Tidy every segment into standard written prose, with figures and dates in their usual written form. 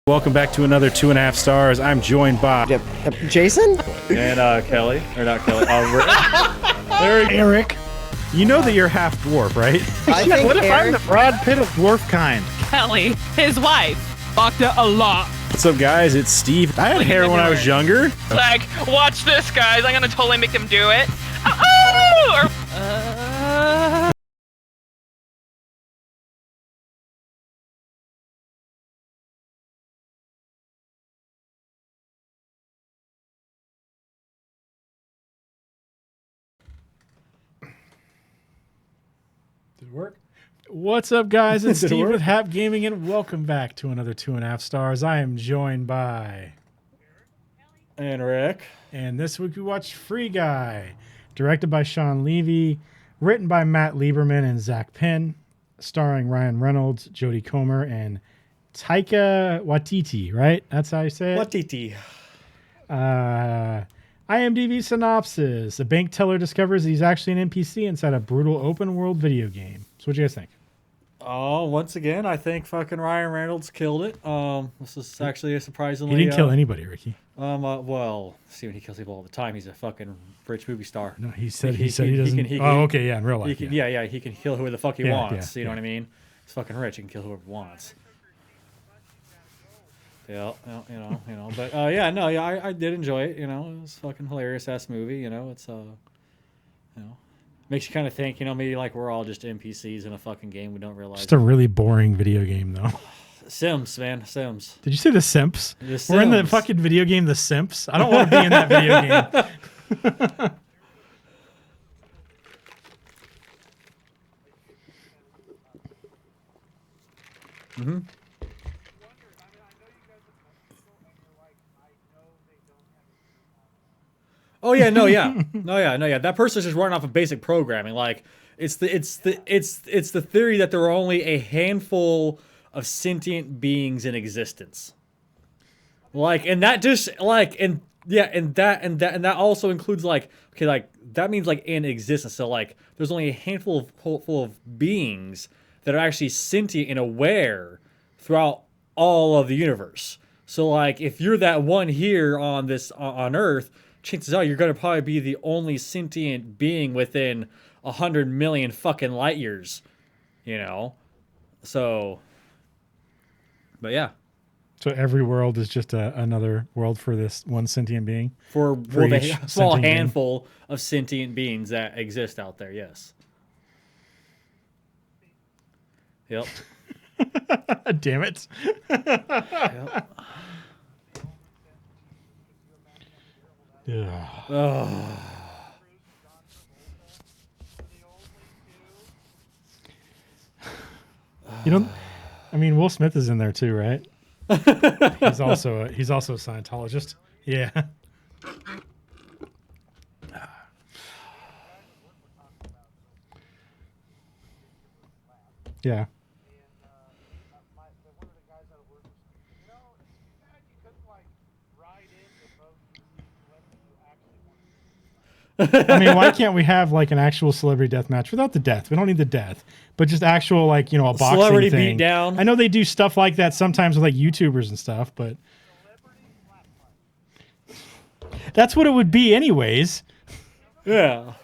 Welcome back to another 2.5 stars. I'm joined by Jason and Kelly, or not Kelly, Erik. You know that you're half dwarf, right? I think What if I'm Erik, the Brad Pitt of dwarf kind? Kelly, his wife, fucked it a lot. What's up, guys? It's Steve. I had hair when I was younger. Like, watch this, guys. I'm gonna totally make him do it. Oh! Did it work? What's up, guys? It's Did it Steve work? with Hap Gaming, and welcome back to another 2.5 stars. I am joined by... and Rick. And this week we watched Free Guy, directed by Sean Levy, written by Matt Lieberman and Zach Penn, starring Ryan Reynolds, Jodie Comer, and Taika Waititi, right? That's how you say it? Watiti. IMDb synopsis. A bank teller discovers he's actually an NPC inside a brutal open world video game. So what do you guys think? Oh, once again, I think fucking Ryan Reynolds killed it. This is actually a surprisingly. He didn't kill anybody, Ricky. Well, see, when he kills people all the time, he's a fucking rich movie star. No, he said He he doesn't. Okay, yeah, in real life. He can, yeah, he can kill whoever the fuck he Yeah, wants. yeah, You know yeah. what I mean? He's fucking rich. He can kill whoever he wants. Yeah, you know. But I did enjoy it. You know, it was a fucking hilarious ass movie. You know, it's makes you kind of think. You know, maybe like we're all just NPCs in a fucking game. We don't realize. Just a really boring video game, though. Sims, man, Sims. Did you say The Simps? The We're in the Sims. fucking video game The Simps. I don't want to be in that video game. Mm-hmm. Oh yeah, no, yeah, no, yeah. That person's just running off of basic programming. Like it's the theory that there are only a handful of sentient beings in existence. Like, and that just like, and yeah, and that also includes like, okay, like that means like in existence. So like, there's only a handful full of beings that are actually sentient and aware throughout all of the universe. So like, if you're that one here on this on Earth, chances are you're going to probably be the only sentient being within 100 million fucking light years, you know? So, but yeah. So every world is just another world for this one sentient being? For For the each small sentient being. handful of sentient beings that exist out there, yes. Yep. Damn it. Yep. Yeah. You don't. I mean, Will Smith is in there too, right? He's also a Scientologist. Yeah. Yeah. I mean, why can't we have like an actual celebrity death match without the death? We don't need the death, but just actual like, you know, a boxing Celebrity thing. beatdown. I know they do stuff like that sometimes with like YouTubers and stuff, but that's what it would be anyways. Yeah.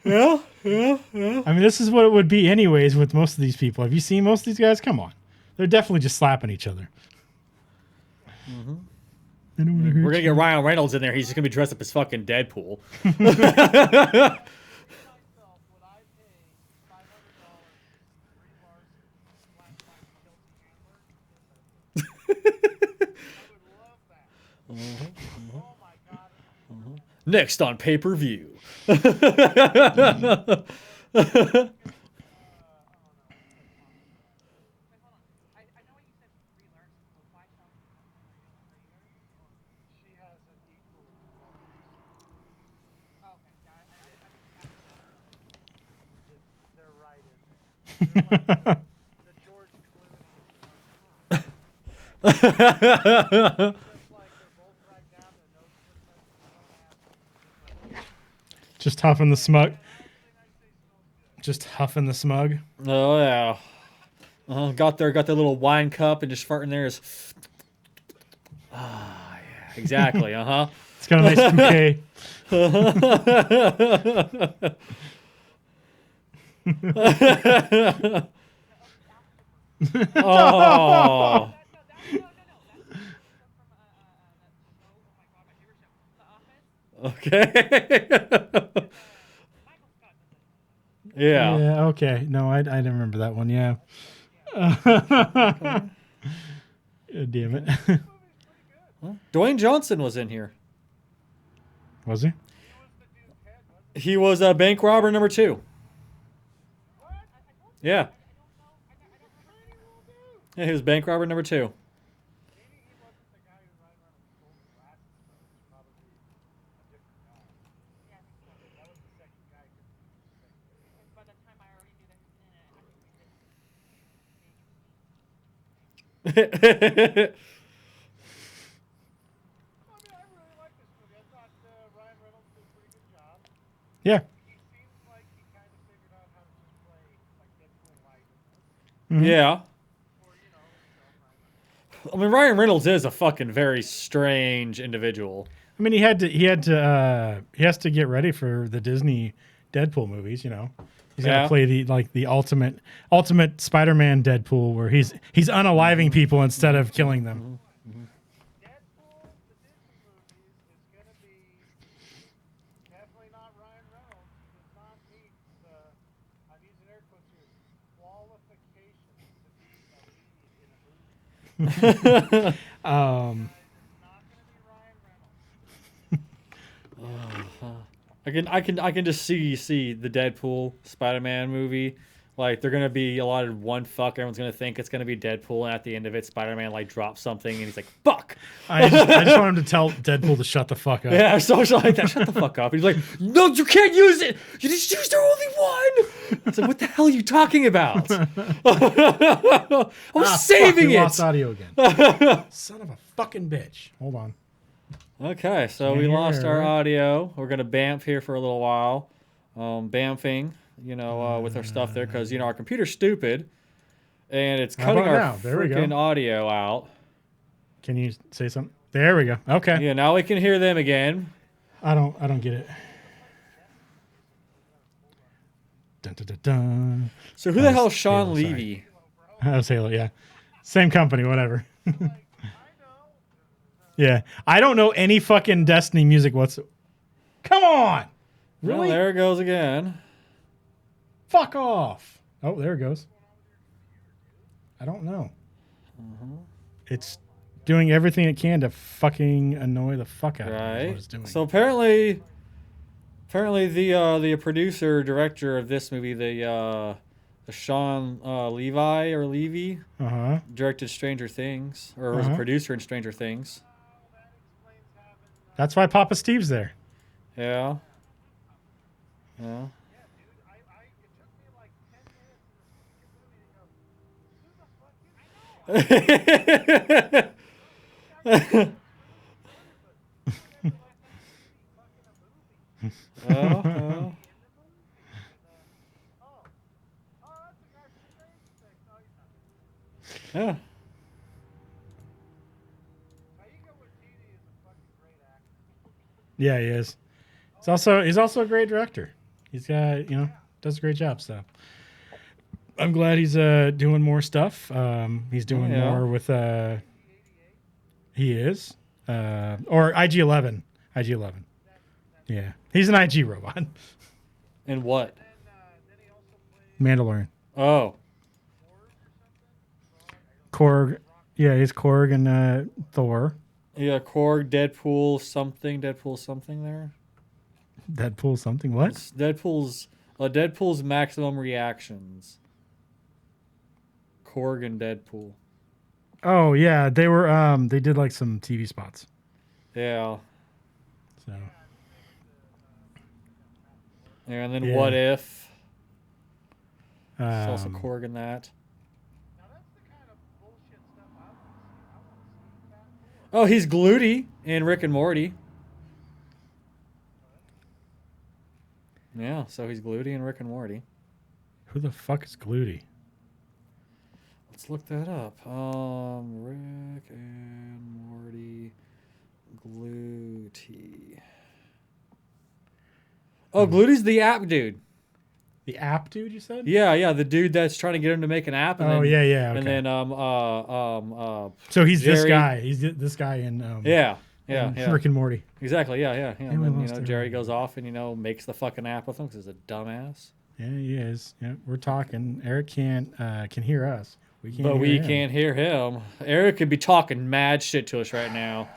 Yeah. I mean, this is what it would be anyways with most of these people. Have you seen most of these guys? Come on. They're definitely just slapping each other. Mm-hmm. I don't wanna hurt We're going to you. get Ryan Reynolds in there. He's just going to be dressed up as fucking Deadpool. Next on pay-per-view. Just huffing the smug. Just huffing the smug. Oh, yeah. Got their little wine cup and just farting there is. Ah, yeah, exactly. It's got a nice bouquet. Oh. Okay. Yeah. Yeah. Okay. No, I didn't remember that one. Yeah. God damn it. Dwayne Johnson was in here. Was he? He was bank robber number 2. Yeah. Yeah, he was bank robber number 2. Yeah. Yeah. I mean, Ryan Reynolds is a fucking very strange individual. I mean, he has to get ready for the Disney Deadpool movies. You know, he's got to Yeah. play the ultimate Spider-Man Deadpool, where he's unaliving people instead of killing them. I can just see the Deadpool Spider-Man movie. Like they're gonna be allotted one fuck. Everyone's gonna think it's gonna be Deadpool, and at the end of it, Spider-Man like drops something, and he's like, "Fuck." I just want him to tell Deadpool to shut the fuck up. Yeah, so like that. Shut the fuck up. He's like, "No, you can't use it. You just used our only one." It's like, what the hell are you talking about? I was saving we it. lost audio again. Son of a fucking bitch. Hold on. Okay, so we lost our audio. We're gonna bamf here for a little while, bamfing, with our stuff there because our computer's stupid, and it's How cutting about our now? There we go. freaking audio out. Can you say something? There we go. Okay. Yeah, now we can hear them again. I don't get it. Dun, dun, dun, dun. So who the hell is Halo, Sean sorry. Levy? That was Halo, yeah. Same company, whatever. Yeah. I don't know any fucking Destiny music whatsoever. Come on! Well, Really? there it goes again. Fuck off. Oh, there it goes. I don't know. It's doing everything it can to fucking annoy the fuck out of me. Is what Right. it's doing. So apparently the producer director of this movie, the Sean Levi or Levy, Uh-huh. directed Stranger Things, or was a producer in Stranger Things. That's why Papa Steve's there. Yeah. Yeah. Oh. Yeah. Yeah, he is. He's also a great director. He's got, does a great job, so I'm glad he's doing more stuff. He's doing yeah. more with he is. Or IG-11. IG-11. Yeah. He's an IG robot. And what? Mandalorian. Oh. Korg. Yeah, he's Korg and Thor. Yeah, Korg, Deadpool something there. Deadpool something. What? It's Deadpool's maximum reactions. Korg and Deadpool. Oh yeah, they were they did like some TV spots. Yeah. So Yeah, and then Yeah. What If? It's also um, Korg in that. Oh, he's Gluty in Rick and Morty. Yeah, so he's Gluty in Rick and Morty. who the fuck is Gluty? Let's look that up. Rick and Morty Gluty. Oh, Gluty's the app dude. The app dude, you said? Yeah, the dude that's trying to get him to make an app. And Oh, then, yeah, okay. And then So he's this Jerry- guy. He's this guy in yeah, Rick and Morty. exactly, yeah. we And then, lost everyone. Jerry goes off and makes the fucking app with him because he's a dumbass. Yeah, he is. Yeah, we're talking. Eric can hear us. We can't. But hear we him. can't hear him. Eric could be talking mad shit to us right now.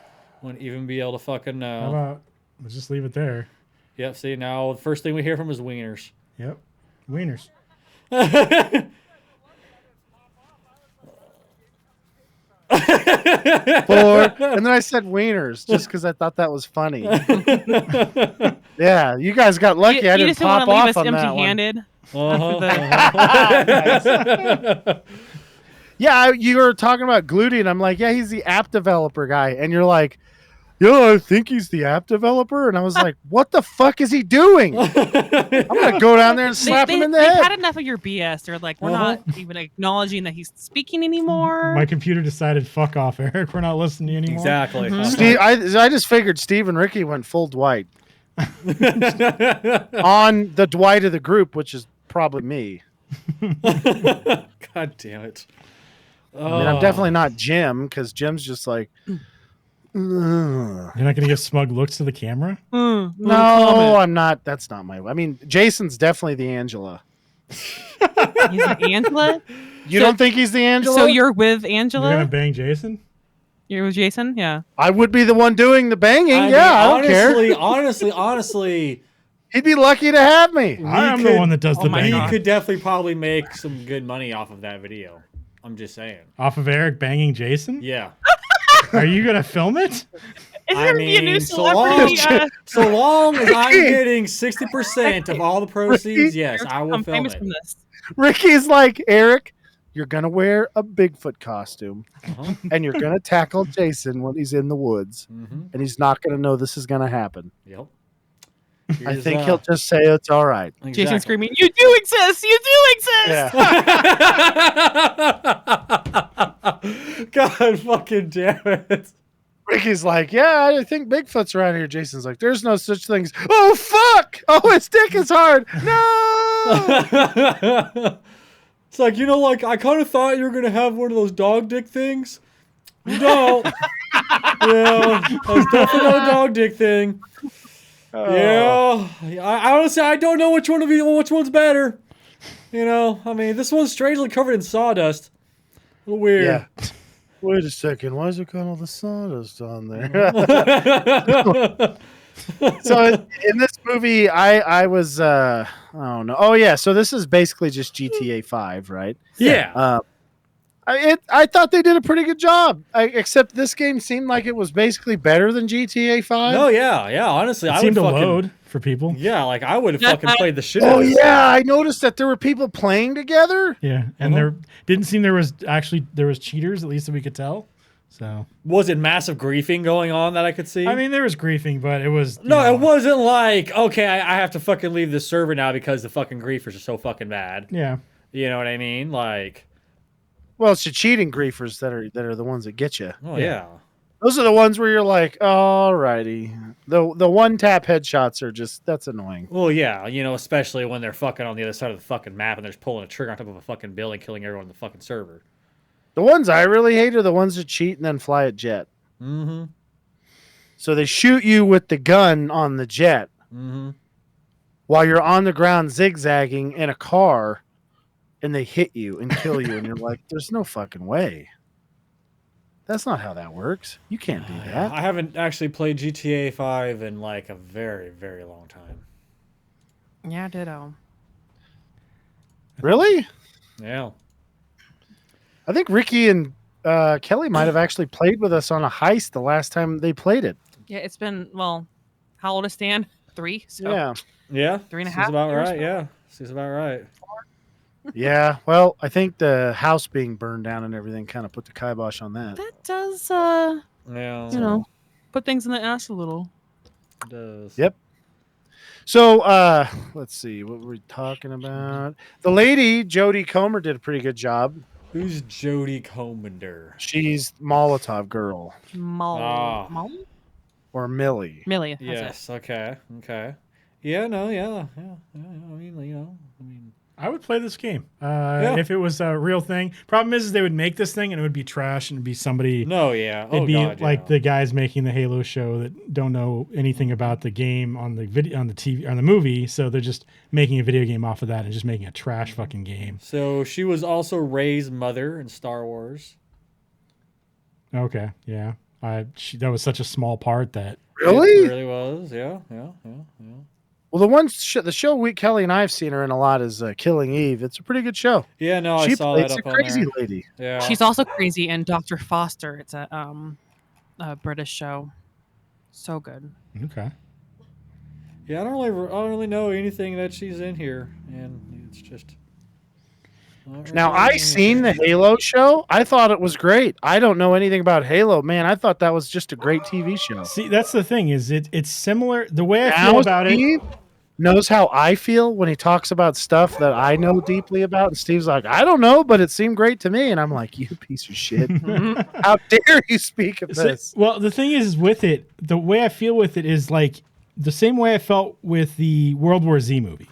Wouldn't even be able to fucking know. How about let's just leave it there. Yep. See, now the first thing we hear from is wieners. Yep, wieners. And then I said wieners just because I thought that was funny. Yeah, you guys got lucky. You I didn't just don't pop want to leave off us on that one. empty-handed. Yeah, you were talking about Gluty, and I'm like, yeah, he's the app developer guy. And you're like, yeah, I think he's the app developer. And I was like, what the fuck is he doing? I'm going to go down there and slap him in the They've head. had enough of your BS. They're like, we're not even acknowledging that he's speaking anymore. My computer decided, fuck off, Eric. We're not listening to you anymore. Exactly. Steve, I just figured Steve and Ricky went full Dwight on the Dwight of the group, which is probably me. God damn it. I mean, I'm definitely not Jim because Jim's just like, "Ugh." You're not gonna give smug looks to the camera. No, I'm not. That's not my. I mean, Jason's definitely the Angela. He's an Angela. You don't think he's the Angela? So you're with You're Angela? gonna bang Jason? You're with Jason? Yeah. I would be the one doing the banging. I I mean, don't care. honestly, He'd be lucky to have me. I am the could- one that does the my banging. he God. could definitely probably make some good money off of that video. I'm just saying. Off of Eric banging Jason? Yeah. Are you gonna film it? Is there gonna be a new so long, celebrity? so long as I'm getting 60% of all the proceeds, yes, I will I'm film famous it. from this. Ricky's like, Eric, you're going to wear a Bigfoot costume Uh-huh. and you're going to tackle Jason when he's in the woods. Mhm. And he's not going to know this is going to happen. Yep. I think he'll just say it's all right. Jason screaming, "You do exist! You do exist!" God fucking damn it. Ricky's like, yeah, I think Bigfoot's around here. Jason's like, there's no such things. Oh, fuck. Oh, his dick is hard. No. It's like, I kind of thought you were going to have one of those dog dick things. You don't. Yeah, that's definitely not a dog dick thing. Oh. Yeah. I honestly, I don't know which one's better. I mean, this one's strangely covered in sawdust. A little weird. Yeah. Wait a second. Why is it got all the sawdust on there? So in this movie, I was, I don't know. Oh, yeah. So this is basically just GTA 5, right? Yeah. I thought they did a pretty good job, except this game seemed like it was basically better than GTA 5. No, yeah. Honestly, It I would seemed to fucking load for people. Yeah, I would have fucking played the shit out Oh, of this. yeah. I noticed that there were people playing together. Yeah, and there didn't seem there was cheaters, at least that we could tell. So Was it massive griefing going on that I could see? I mean, there was griefing, but it was it wasn't like, okay, I have to fucking leave this server now because the fucking griefers are so fucking bad. Yeah, You know what I mean? Like, Well, it's the cheating griefers that are the ones that get you. oh yeah. Those are the ones where you're like, all righty. The one tap headshots are just, that's annoying. Well, yeah, especially when they're fucking on the other side of the fucking map and they're just pulling a trigger on top of a fucking building, killing everyone on the fucking server. The ones I really hate are the ones that cheat and then fly a jet. Mm-hmm. So they shoot you with the gun on the jet Mm-hmm. while you're on the ground zigzagging in a car, and they hit you and kill you, and you're like, there's no fucking way. That's not how that works. You can't do that. I haven't actually played GTA 5 in like a very, very long time. Yeah, ditto. Really? Yeah. I think Ricky and Kelly might have actually played with us on a heist the last time they played it. Yeah, it's been, how old is Stan? 3? So Yeah. Yeah. 3.5 Seems about years right. now. Yeah. Seems about right. Yeah. Well, I think the house being burned down and everything kind of put the kibosh on that. That does, Yeah. put things in the ass a little. It does. Yep. So let's see what we're talking about. The lady, Jodie Comer, did a pretty good job. Who's Jodie Comer? She's Molotov girl Ah. Molly? or Millie. Millie. That's Yes. Okay. Okay. Yeah. No. Yeah. Yeah. I mean, you know. I mean. I would play this game Yeah. if it was a real thing. Problem is they would make this thing and it would be trash and it'd be somebody. No. Yeah. It'd Oh be God. like yeah. the guys making the Halo show that don't know anything about the game on the video on the TV on the movie, so they're just making a video game off of that and just making a trash fucking game. So she was also Rey's mother in Star Wars. Okay, yeah, that was such a small part that Really? It really was. Yeah. Yeah. Yeah. Yeah. Well, the show Kelly and I have seen her in a lot is Killing Eve. It's a pretty good show. Yeah. No, I She saw plays that a up on crazy there. lady. Yeah. She's also crazy in Dr. Foster. It's a British show. So good. okay. Yeah. I don't really know anything that she's in here, and it's just. Now, I seen the Halo show. I thought it was great. I don't know anything about Halo. Man, I thought that was just a great TV show. See, that's the thing is it's similar. The way I feel Now, about it. Steve knows how I feel when he talks about stuff that I know deeply about. And Steve's like, I don't know, but it seemed great to me. And I'm like, you piece of shit. How dare you speak of this? Well, the thing is with it, the way I feel with it is like the same way I felt with the World War Z movie.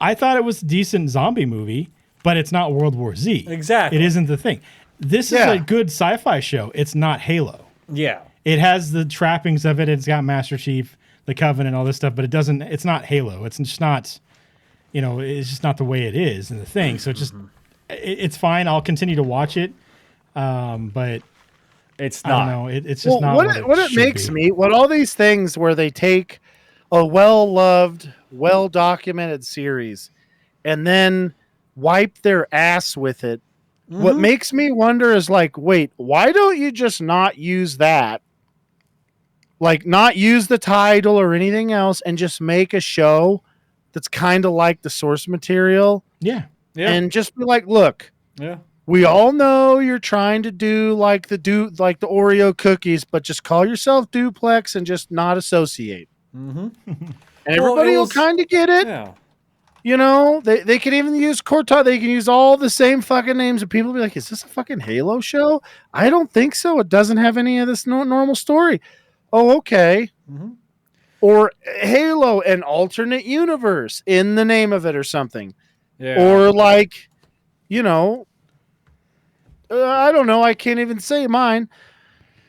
I thought it was a decent zombie movie, but it's not World War Z. Exactly. It isn't the thing. This is Yeah. a good sci-fi show. It's not Halo. Yeah. It has the trappings of it. It's got Master Chief, the Covenant, all this stuff, but it's not Halo. It's just not, it's just not the way it is in the thing. So it's fine. I'll continue to watch it. But It's I not. don't know. It's just not what it should makes be. me, what all these things where they take a well-loved, well-documented series and then wipe their ass with it. What makes me wonder is like, wait, why don't you just not use that? Like, not use the title or anything else and just make a show that's kind of like the source material Yeah. Yeah. and just be like, look, yeah. we all know you're trying to do like the Oreo cookies, but just call yourself Duplex and just not associate. Mm-hmm. And everybody it will was- kind of get it. Yeah. You know, they can even use Cortana. They can use all the same fucking names, and people will be like, "Is this a fucking Halo show?" I don't think so. It doesn't have any of this normal story. Oh, okay. Mhm. Or Halo, an alternate universe in the name of it, or something. Yeah. Or like, I don't know. I can't even say mine.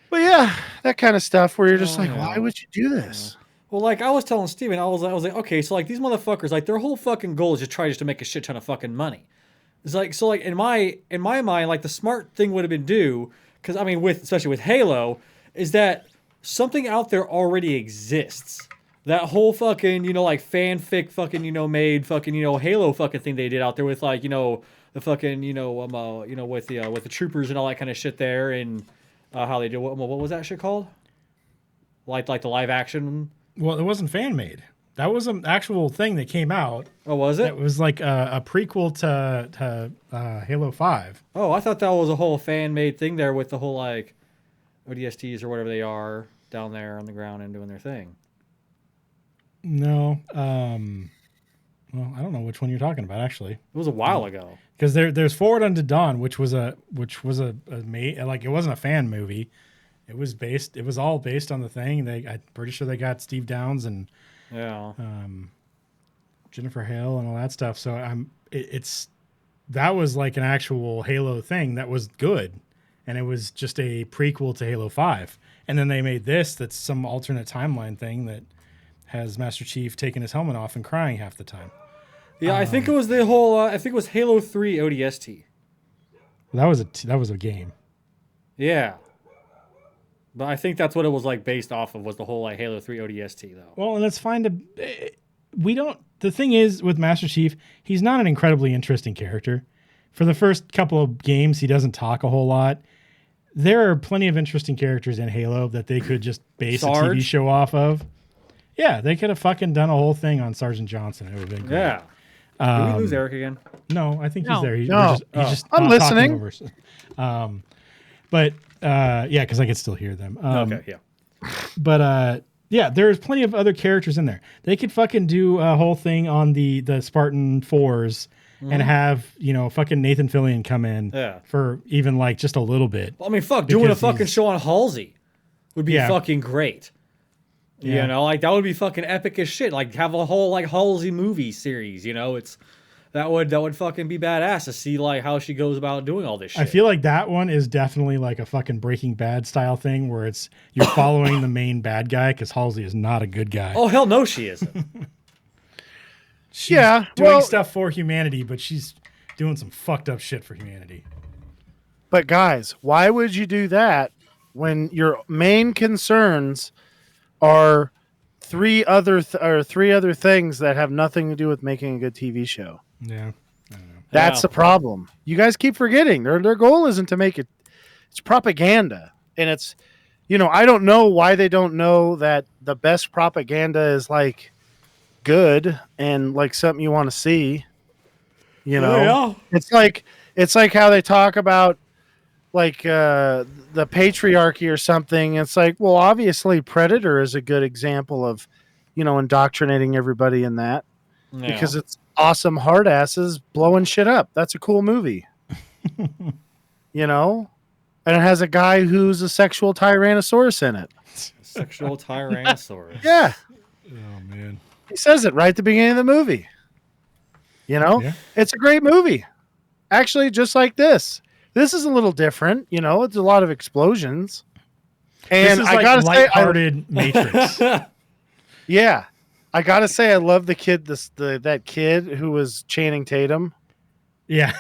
But yeah, that kind of stuff where you're just like, yeah. why would you do this? Well, like I was telling Steven, I was like, okay, so like these motherfuckers, like their whole fucking goal is to try just to make a shit ton of fucking money. It's like, so like in my mind, like the smart thing would have been because I mean, especially with Halo, is that something out there already exists. That whole fucking, like fanfic fucking, made fucking, Halo fucking thing they did out there with like, the fucking, with the troopers and all that kind of shit there and how they do what was that shit called? Like the live action. Well, it wasn't fan made. That was an actual thing that came out. Oh, was it? It was like a prequel to Halo 5. Oh, I thought that was a whole fan made thing there with the whole like ODSTs or whatever they are down there on the ground and doing their thing. No. Well, I don't know which one you're talking about actually. It was a while ago. Because there's Forward Unto Dawn, which was a like it wasn't a fan movie. It was all based on the thing. I'm pretty sure they got Steve Downes and Yeah. Jennifer Hale and all that stuff. So that was like an actual Halo thing that was good, and it was just a prequel to Halo 5. And then they made this that's some alternate timeline thing that has Master Chief taking his helmet off and crying half the time. Yeah, I think it was the whole. I think it was Halo 3 ODST. That was a game. Yeah. But I think that's what it was like based off of was the whole like Halo 3 ODST though. Well, and it's fine to. The thing is with Master Chief, he's not an incredibly interesting character. For the first couple of games, he doesn't talk a whole lot. There are plenty of interesting characters in Halo that they could just base a TV Sarge? show off of. Yeah, they could have fucking done a whole thing on Sergeant Johnson. It would have been great. Yeah. Did we lose Eric again? No, I think he's No. there. No. He's just I'm not talking listening. over us. But yeah, because I could still hear them. Okay, yeah. But yeah, there's plenty of other characters in there. They could fucking do a whole thing on the Spartan 4s and have fucking Nathan Fillion come in for even like just a little bit. Well, I mean, fuck, doing a fucking show on Halsey would be Yeah. fucking great. Yeah. You know, like that would be fucking epic as shit. Like have a whole like Halsey movie series. You know, that would fucking be badass to see like how she goes about doing all this shit. I feel like that one is definitely like a fucking Breaking Bad style thing where you're following the main bad guy because Halsey is not a good guy. Oh hell no, she isn't. She's doing stuff for humanity, but she's doing some fucked up shit for humanity. But guys, why would you do that when your main concerns are three other things that have nothing to do with making a good TV show? Yeah. That's the problem. You guys keep forgetting their goal isn't to make it. It's propaganda, and it's, I don't know why they don't know that the best propaganda is like good and like something you want to see. It's like how they talk about like the patriarchy or something. It's like, well, obviously Predator is a good example of, indoctrinating everybody in that because it's awesome hard asses blowing shit up. That's a cool movie. And it has a guy who's a sexual tyrannosaurus in it. Sexual tyrannosaurus. Yeah. Oh man. He says it right at the beginning of the movie. It's a great movie. Actually, just like this. This is a little different. It's a lot of explosions. And this is I like gotta say, lighthearted Matrix. yeah, I gotta say, I love the kid. That kid who was Channing Tatum. Yeah,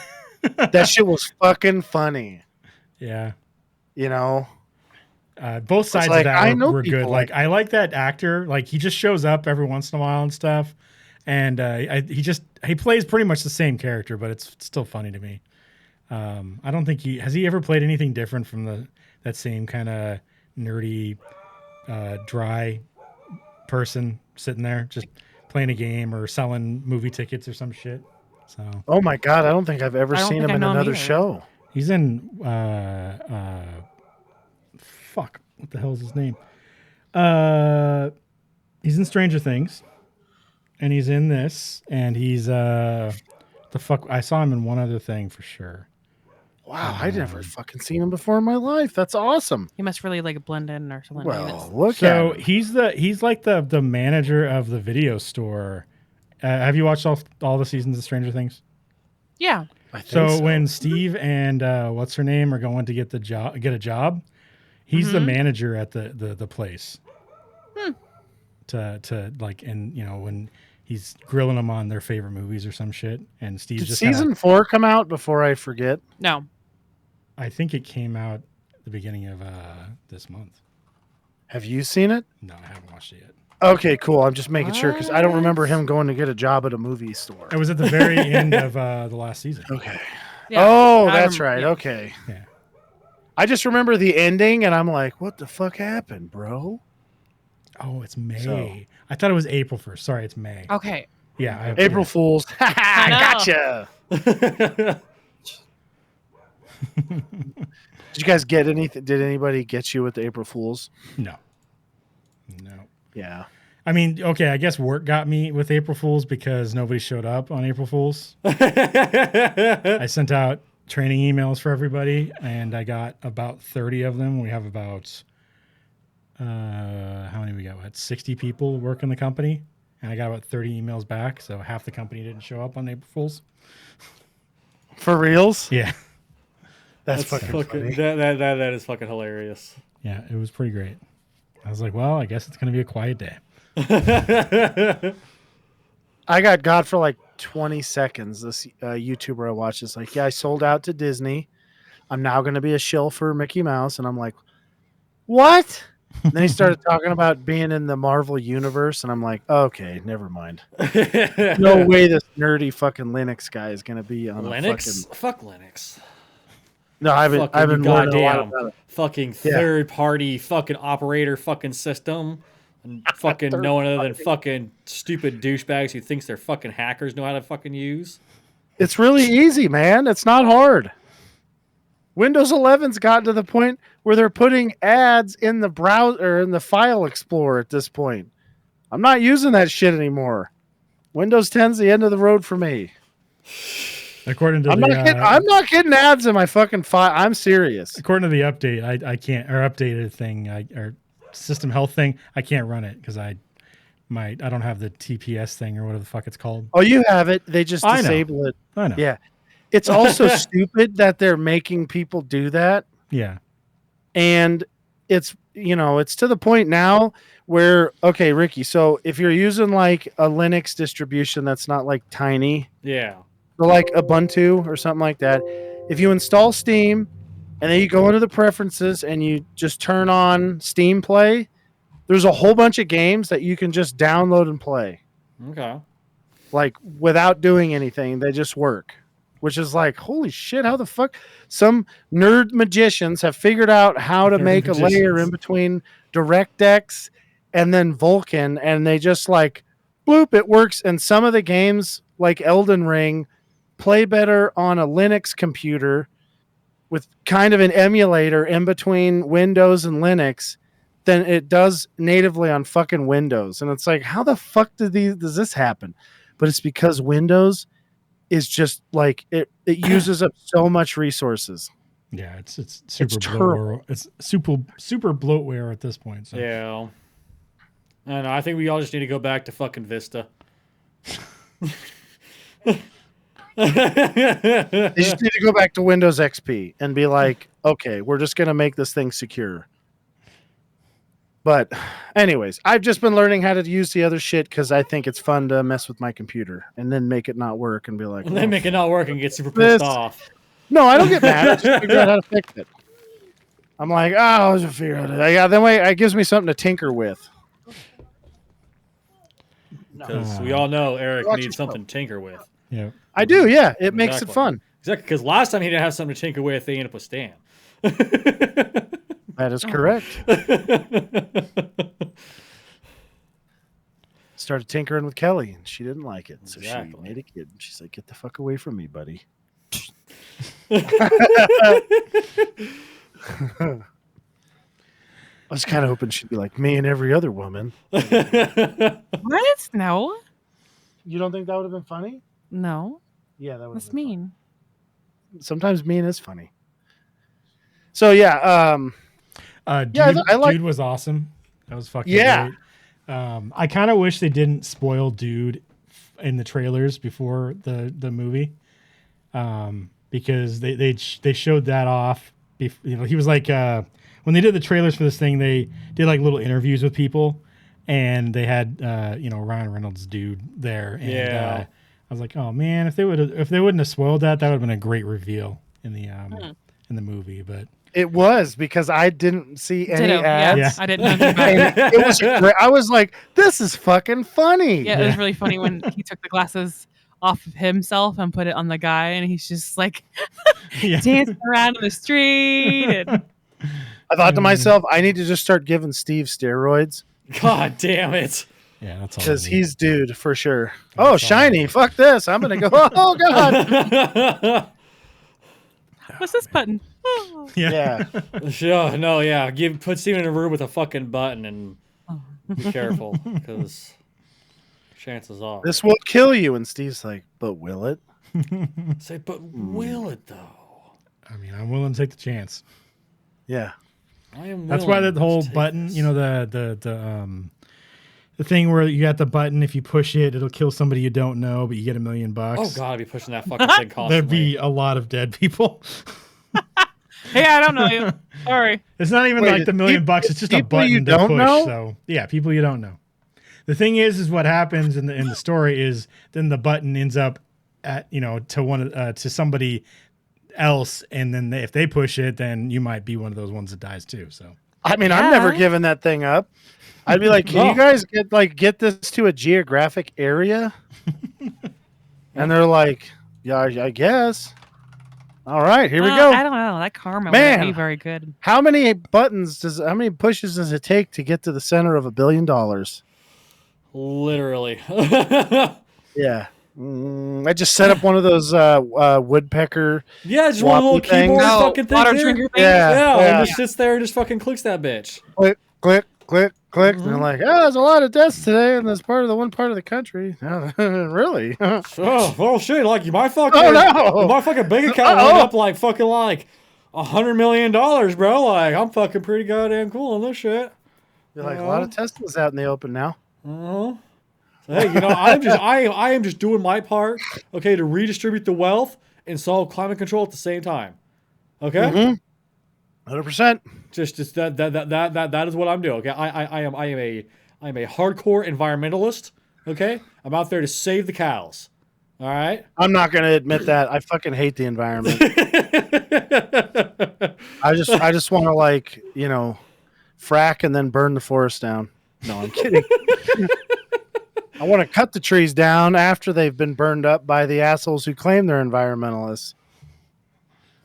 that shit was fucking funny. Yeah, It's both sides like, of I that know were good. people Like I like that actor. Like he just shows up every once in a while and stuff, and he plays pretty much the same character, but it's still funny to me. I don't think he ever played anything different from that same kind of nerdy, dry person sitting there just playing a game or selling movie tickets or some shit. So. Oh my god, I don't think I've ever seen him in another either. show. He's in fuck, what the hell is his name? He's in Stranger Things, and he's in this, and he's the fuck. I saw him in one other thing for sure. Wow, I never fucking seen him before in my life. That's awesome. He must really like blend in or something. Well, look So at him. he's like the manager of the video store. Have you watched all the seasons of Stranger Things? Yeah. I think So when Steve and what's her name are going to get a job, he's the manager at the place. To like, and when he's grilling them on their favorite movies or some shit, and Steve did just season 4 come out before I forget? No. I think it came out the beginning of this month. Have you seen it? No, I haven't watched it yet. Okay, cool. I'm just making sure because I don't remember him going to get a job at a movie store. It was at the very end of the last season. Okay. Yeah. Oh, I that's remember- right. yeah. Okay. Yeah. I just remember the ending, and I'm like, "What the fuck happened, bro?" Oh, it's May. So- I thought it was April 1st. Sorry, it's May. Okay. Yeah. April Fools. I know. Gotcha. Did you guys get anything? Did anybody get you with the April Fools? No. Yeah. I mean, okay, I guess work got me with April Fools because nobody showed up on April Fools. I sent out training emails for everybody, and I got about 30 of them. We have about, how many we got? What, 60 people work in the company, and I got about 30 emails back, so half the company didn't show up on April Fools. For reals? Yeah. That's fucking funny. That is fucking hilarious. Yeah, it was pretty great. I was like, well, I guess it's going to be a quiet day. I got for like 20 seconds. This YouTuber I watched is like, yeah, I sold out to Disney. I'm now going to be a shill for Mickey Mouse. And I'm like, what? And then he started talking about being in the Marvel universe. And I'm like, okay, never mind. No way this nerdy fucking Linux guy is going to be on Linux? a fucking... Fuck Linux. No, I've been learning a lot goddamn about it. fucking third party fucking operator fucking system. And fucking no one other than fucking stupid douchebags who thinks they're fucking hackers know how to fucking use. It's really easy, man. It's not hard. Windows 11's gotten to the point where they're putting ads in the browser, in the file explorer at this point. I'm not using that shit anymore. Windows 10's the end of the road for me. According to I'm not getting ads in my fucking file. I'm serious. According to the update, I can't, or updated thing, or system health thing, I can't run it because I don't have the TPS thing or whatever the fuck it's called. Oh, you have it. They just I know. disable it. I know. Yeah. It's also stupid that they're making people do that. Yeah. And it's, it's to the point now where, okay, Ricky, so if you're using like a Linux distribution that's not like tiny, Yeah. or like Ubuntu or something like that, if you install Steam and then you go into the preferences and you just turn on Steam Play, there's a whole bunch of games that you can just download and play. Okay. Like without doing anything, they just work. Which is like, holy shit, how the fuck? Some nerd magicians have figured out how to make a layer in between DirectX and then Vulkan, and they just like, bloop, it works. And some of the games, like Elden Ring, play better on a Linux computer with kind of an emulator in between Windows and Linux than it does natively on fucking Windows. And it's like, how the fuck does this happen? But it's because Windows is just like it uses up so much resources. Yeah, it's super terrible. bloatware. It's super bloatware at this point. So. Yeah. I don't know. I think we all just need to go back to fucking Vista. They just need to go back to Windows XP and be like, okay, we're just going to make this thing secure. But anyways, I've just been learning how to use the other shit because I think it's fun to mess with my computer and then make it not work and be like, And then make it not work and get super This- pissed off. no, I don't get mad. I just figure out how to fix it. I'm like, I'll just figure out it. Yeah, that way it gives me something to tinker with. Because we all know Eric Watch needs yourself. something to tinker with. Yeah. I do, yeah. It makes it Exactly. fun. Exactly. Because last time he didn't have something to tinker with, they ended up with Stan. That is correct. Started tinkering with Kelly, and she didn't like it, so she Exactly. made a kid. She's like, "Get the fuck away from me, buddy." I was kind of hoping she'd be like me and every other woman. What? No. You don't think that would have been funny? No. Yeah, that would. That's mean. Sometimes mean is funny. So yeah, Dude, Yeah, I like- Dude was awesome. That was fucking Yeah. great. I kind of wish they didn't spoil Dude in the trailers before the movie, because they showed that off. He was like when they did the trailers for this thing, they did like little interviews with people, and they had Ryan Reynolds Dude there. And, Yeah. I was like, oh man, if they wouldn't have spoiled that, that would have been a great reveal in the movie, but. it was because I didn't see any Ditto. ads. Yeah, I didn't know anything about it. And it was great. I was like, "This is fucking funny." Yeah, it was really funny when he took the glasses off of himself and put it on the guy, and he's just like Yeah. dancing around in the street. And I thought to myself, I need to just start giving Steve steroids God damn it. Yeah, that's all. because I need. he's dude for sure. Oh, shiny! Fuck this! I'm gonna go. Oh god! what's this button? Oh. Yeah. Sure, no, yeah. Put Steven in a room with a fucking button and be careful, because chances are. This will kill you. And Steve's like, but will it? Say, but will it though? I mean, I'm willing to take the chance. Yeah. I am. That's why willing that whole to take button, this. the thing where you got the button, if you push it, it'll kill somebody you don't know, but you get $1 million. Oh god, I'd be pushing that fucking thing constantly. There'd be a lot of dead people. Hey, I don't know you. Sorry. It's not even Wait, like the $1 million bucks. It's just a people button you to don't push. know? So yeah, people you don't know. The thing is what happens in the story is then the button ends up at to somebody else, and then if they push it, then you might be one of those ones that dies too. So I mean, I'm never Yeah. giving that thing up. I'd be like, can you guys get this to a geographic area? And they're like, yeah, I guess. All right, here we go. I don't know. That karma Man. wouldn't be very good. How many pushes does it take to get to the center of $1 billion? Literally. Yeah. I just set up one of those woodpecker. Yeah, just one little Floppy things. keyboard No, fucking thing. water dude. drinker thing. Yeah. Yeah, yeah. and just sits there and just fucking clicks that bitch. Click, click, click, click. And they're like, oh, there's a lot of deaths today in this part of the one part of the country. Really? Oh, well, shit. Like, my fucking, Oh, no. my fucking bank account went up like fucking like $100 million, bro. Like, I'm fucking pretty goddamn cool on this shit. You're like, a lot of Teslas out in the open now. So, hey, you know, I am just doing my part, okay, to redistribute the wealth and solve climate control at the same time. Okay? 100%. Just that is what I'm doing. Okay, I am a hardcore environmentalist. Okay, I'm out there to save the cows. All right. I'm not going to admit that. I fucking hate the environment. I just want to, like, you know, frack and then burn the forest down. No, I'm kidding. I want to cut the trees down after they've been burned up by the assholes who claim they're environmentalists.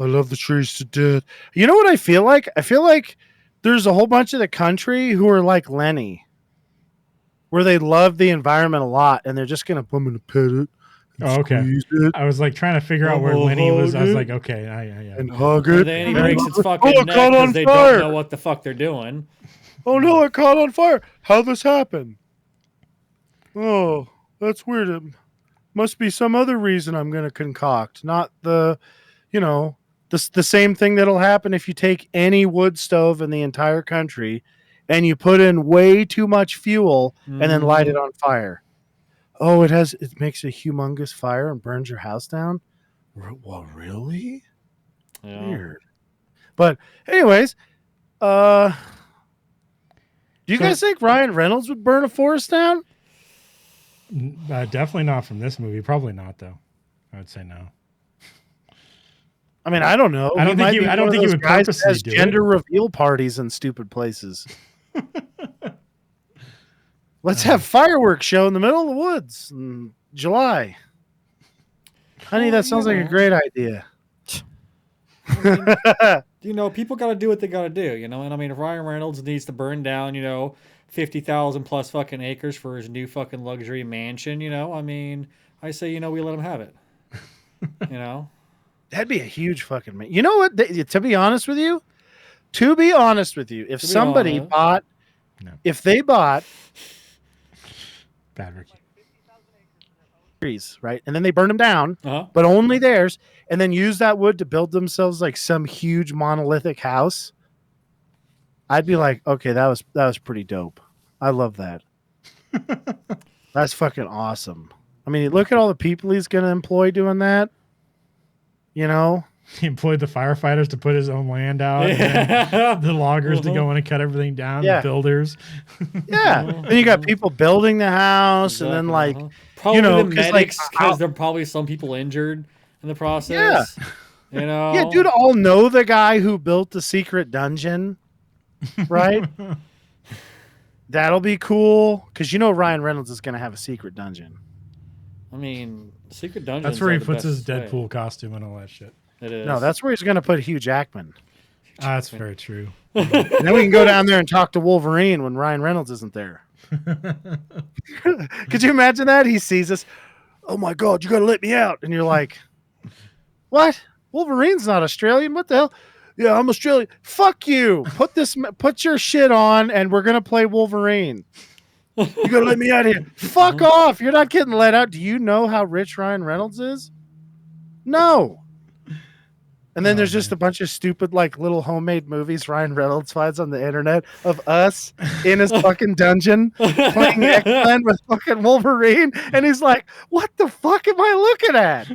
I love the trees to death. You know what I feel like? I feel like there's a whole bunch of the country who are like Lenny, where they love the environment a lot, and they're just going to, I'm going to pet it. Oh, okay. It, I was like trying to figure out where Lenny was. I was like, okay, yeah. and hug it. And then he breaks its fucking it neck caught on because they fire. don't know what the fuck they're doing. Oh no, it caught on fire. How'd this happen? Oh, that's weird. It must be some other reason I'm going to concoct, not the, you know, the same thing that'll happen if you take any wood stove in the entire country and you put in way too much fuel and then light it on fire. Oh, it makes a humongous fire and burns your house down? Well, really? Yeah. Weird. But anyways, do you guys think Ryan Reynolds would burn a forest down? Definitely not from this movie. Probably not, though. I would say no. I mean, I don't know. I don't think he would purposely has do gender it. reveal parties in stupid places. Let's have fireworks show in the middle of the woods in July. Honey, that sounds like a great idea. You know, people got to do what they got to do, you know? And I mean, if Ryan Reynolds needs to burn down, you know, 50,000 plus fucking acres for his new fucking luxury mansion, you know, I mean, I say, you know, we let him have it. You know? That'd be a huge fucking man. You know what? To be honest with you, if somebody bought, if they bought Bad Ricky. trees, right, and then they burn them down, but only theirs, and then use that wood to build themselves like some huge monolithic house, I'd be like, okay, that was pretty dope. I love that. That's fucking awesome. I mean, look at all the people he's going to employ doing that. You know, he employed the firefighters to put his own land out, and the loggers to go in and cut everything down, the builders. Then you got people building the house, and then like, probably you know, the medics, because like, there are probably some people injured in the process. You know? Yeah, dude, all know the guy who built the secret dungeon, right? That'll be cool, because you know Ryan Reynolds is going to have a secret dungeon. I mean, secret dungeons. That's where he are the puts his best Deadpool way. costume and all that shit. It is. No, that's where he's going to put Hugh Jackman. That's very true. And then we can go down there and talk to Wolverine when Ryan Reynolds isn't there. Could you imagine that? He sees us. Oh my God, you got to let me out. And you're like, what? Wolverine's not Australian. What the hell? Yeah, I'm Australian. Fuck you. Put your shit on and we're going to play Wolverine. You got to let me out of here. Fuck off. You're not getting let out. Do you know how rich Ryan Reynolds is? No. And then there's just a bunch of stupid, like, little homemade movies Ryan Reynolds finds on the internet of us in his fucking dungeon playing X-Men with fucking Wolverine. And he's like, what the fuck am I looking at?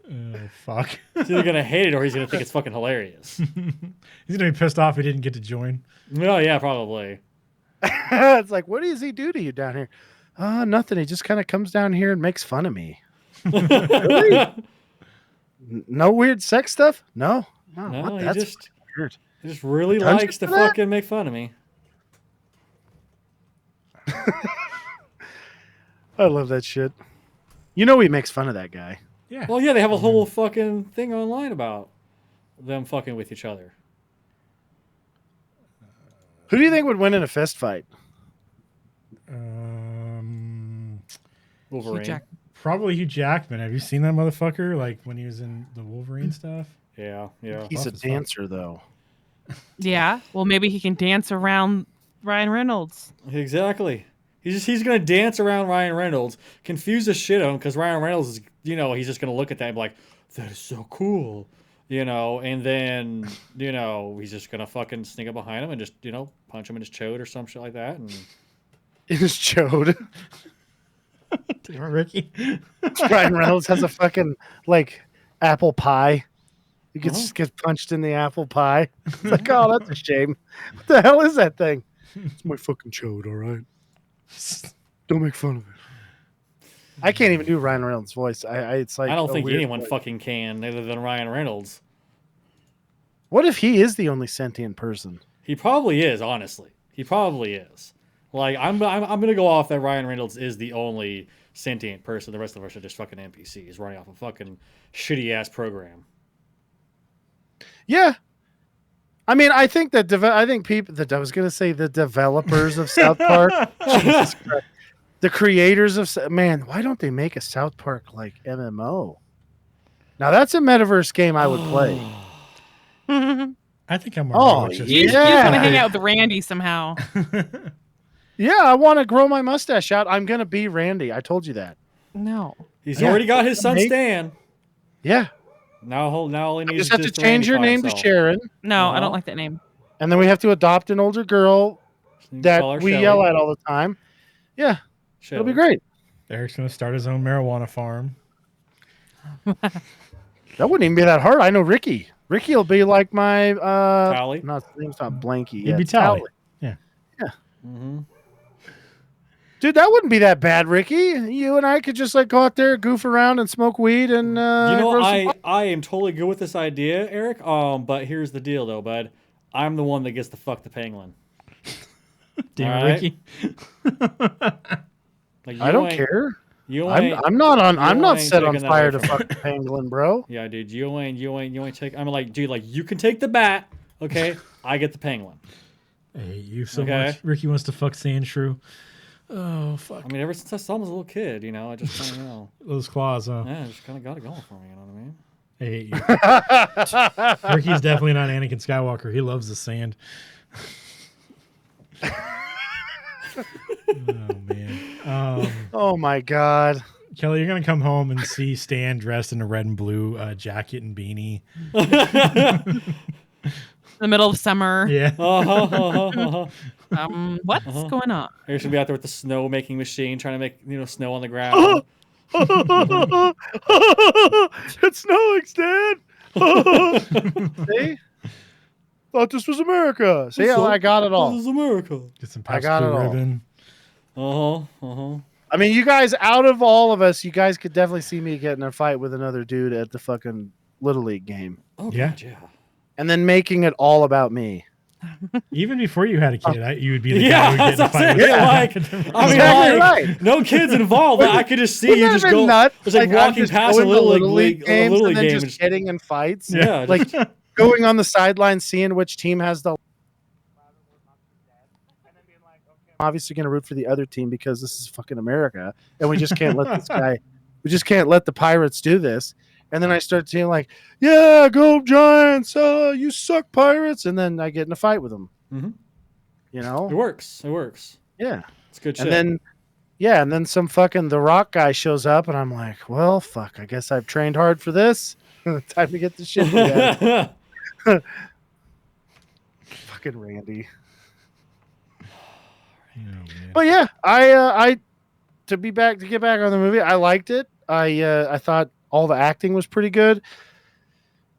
Oh, fuck. He's either going to hate it or he's going to think it's fucking hilarious. He's going to be pissed off he didn't get to join. Oh, yeah, probably. It's like, what does he do to you down here? Nothing. He just kind of comes down here and makes fun of me. Really? No weird sex stuff? No, No, that's weird. He just really Dungeon likes to for that? fucking make fun of me. I love that shit. You know he makes fun of that guy. Yeah. Well, yeah, they have a whole fucking thing online about them fucking with each other. Who do you think would win in a fist fight? Wolverine. Probably Hugh Jackman. Have you seen that motherfucker? Like when he was in the Wolverine stuff? Yeah. He's a Buff as fuck. dancer, though. Yeah. Well, maybe he can dance around Ryan Reynolds. Exactly. He's gonna dance around Ryan Reynolds, confuse the shit out of him because Ryan Reynolds is, he's just gonna look at that and be like, that is so cool, and then, he's just gonna fucking sneak up behind him and just, punch him in his chode or some shit like that. And It is chode. Damn it, Ricky. Ryan Reynolds has a fucking like apple pie. He gets punched in the apple pie. It's like, oh, that's a shame. What the hell is that thing? It's my fucking chode, all right. Don't make fun of it. I can't even do Ryan Reynolds' voice. It's like I don't a think weird anyone voice. fucking can, other than Ryan Reynolds. What if he is the only sentient person? He probably is, honestly. He probably is. Like, I'm gonna go off that Ryan Reynolds is the only sentient person. The rest of us are just fucking NPCs running off a fucking shitty ass program. Yeah. I mean, I think that I was going to say the developers of South Park, Jesus Christ. The creators of man, why don't they make a South Park like MMO? Now that's a metaverse game I would play. I think I'm more Oh, just You just Yeah. want to hang out with Randy somehow. Yeah, I want to grow my mustache out. I'm going to be Randy. I told you that. No. He's Yeah. already got his son Make- Stan. Yeah. Now all he You needs just is have to just change your Randy by name to himself. Sharon, No, I Uh-huh. don't like that name. and then we have to adopt an older girl You that call her we Shelly. yell at all the time. Yeah, Shelly. it'll be great. Eric's going to start his own marijuana farm. That wouldn't even be that hard. I know Ricky. Ricky will be like my Tally? Not his name's not Blanky. He'd Yeah, be it's Tally. Tally. Yeah. Mm-hmm. Dude, that wouldn't be that bad, Ricky. You and I could just like go out there, goof around, and smoke weed, and grow some- I am totally good with this idea, Eric. But here's the deal, though, bud. I'm the one that gets to fuck the pangolin. Damn it, Alright. Ricky. Like, I don't care. You I'm ain't. I'm not ain't set on taking that fire away to from fuck the pangolin, bro. Yeah, dude. You ain't take. I'm like, dude. Like, you can take the bat. Okay, I get the pangolin. I hate you so Okay. much. Ricky wants to fuck Sandshrew. Oh, fuck. I mean, ever since I saw him as a little kid, I just kind of, Those claws, huh? yeah, just kind of got it going for me. You know what I mean? I hate you. Ricky's definitely not Anakin Skywalker. He loves the sand. Oh, man. Oh my god. Kelly, you're going to come home and see Stan dressed in a red and blue jacket and beanie. In the middle of summer. Yeah. What's going on? You're gonna be out there with the snow making machine, trying to make snow on the ground. It's snowing, Stan. See? Thought this was America. See, I got it This all. is America. Get some I got it popsicle all. ribbon. I mean, you guys, out of all of us, you guys could definitely see me get in a fight with another dude at the fucking Little League game. Oh Yeah. God, yeah. And then making it all about me. Even before you had a kid, you would be the guy Yeah, who would get in a that's what I'm fight saying, with like, I mean, Exactly like, right. no kids involved, but I could just see Wouldn't you that just have been go. nuts? It's like I'm walking just past a going to little league games little and league then game. just getting in fights. Yeah, Like going on the sideline, seeing which team has the. Obviously, going to root for the other team because this is fucking America, and we just can't let this guy. We just can't let the Pirates do this. And then I start saying like, "Yeah, go Giants! You suck, Pirates!" And then I get in a fight with them. Mhm. You It know? works. It works. Yeah. It's good shit. And then, yeah, and then some fucking The Rock guy shows up, and I'm like, well, fuck, I guess I've trained hard for this. Time to get the shit together. Fucking Randy. Oh, man. But yeah, I to get back on the movie, I liked it. I thought all the acting was pretty good.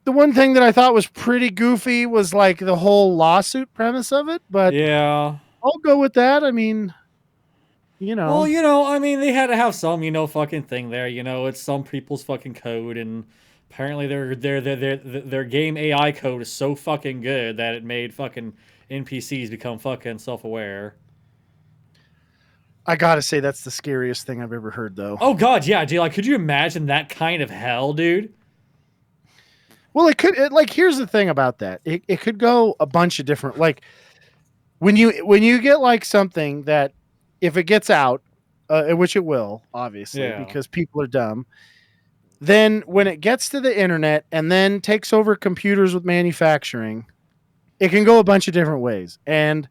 The one thing that I thought was pretty goofy was like the whole lawsuit premise of it, but yeah. I'll go with that. I mean, you know. Well, I mean, they had to have some, fucking thing there. It's some people's fucking code, and apparently their game AI code is so fucking good that it made fucking NPCs become fucking self-aware. I gotta say that's the scariest thing I've ever heard, though. Oh God, yeah, dude. Like, could you imagine that kind of hell, dude? Well, it could. Like, here's the thing about that. It could go a bunch of different. Like, when you get like something that, if it gets out, which it will, obviously, Yeah. because people are dumb. Then when it gets to the internet and then takes over computers with manufacturing, it can go a bunch of different ways. And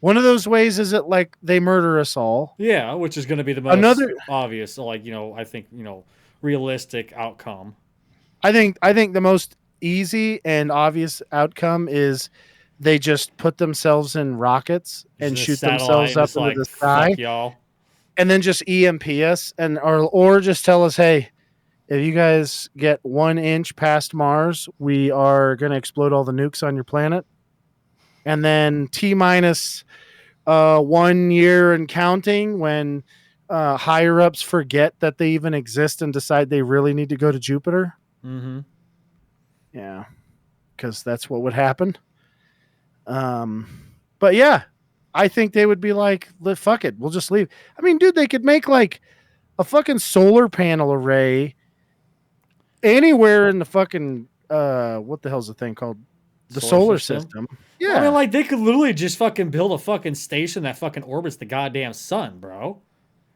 one of those ways is that like they murder us all. Yeah, which is going to be the most obvious, like, I think, realistic outcome. I think the most easy and obvious outcome is they just put themselves in rockets and Just shoot satellite themselves up just into like, the sky, fuck y'all. and then just EMP us, and or just tell us, hey, if you guys get 1 inch past Mars, we are going to explode all the nukes on your planet. And then T minus 1 year and counting, when higher ups forget that they even exist and decide they really need to go to Jupiter. Mm-hmm. Yeah, because that's what would happen. But yeah, I think they would be like, fuck it, we'll just leave. I mean, dude, they could make like a fucking solar panel array anywhere in the fucking what the hell's the thing called? The solar system. Yeah. Well, I mean, like, they could literally just fucking build a fucking station that fucking orbits the goddamn sun, bro.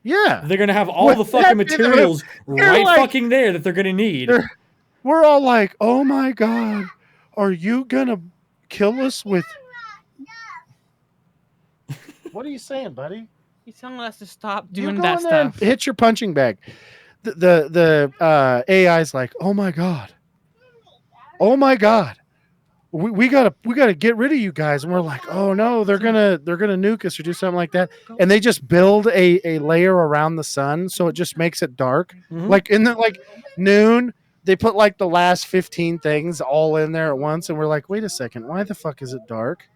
Yeah. They're gonna have all the fucking materials right like, fucking there that they're gonna need. We're all like, oh my god, are you gonna kill us with? What are you saying, buddy? He's telling us to stop doing you that stuff. Hit your punching bag. The AI's like, oh my god, we gotta get rid of you guys, and we're like, oh no, they're gonna nuke us or do something like that, and they just build a layer around the sun, so it just makes it dark. Mm-hmm. Like in the noon, they put like the last 15 things all in there at once, and we're like, wait a second, why the fuck is it dark?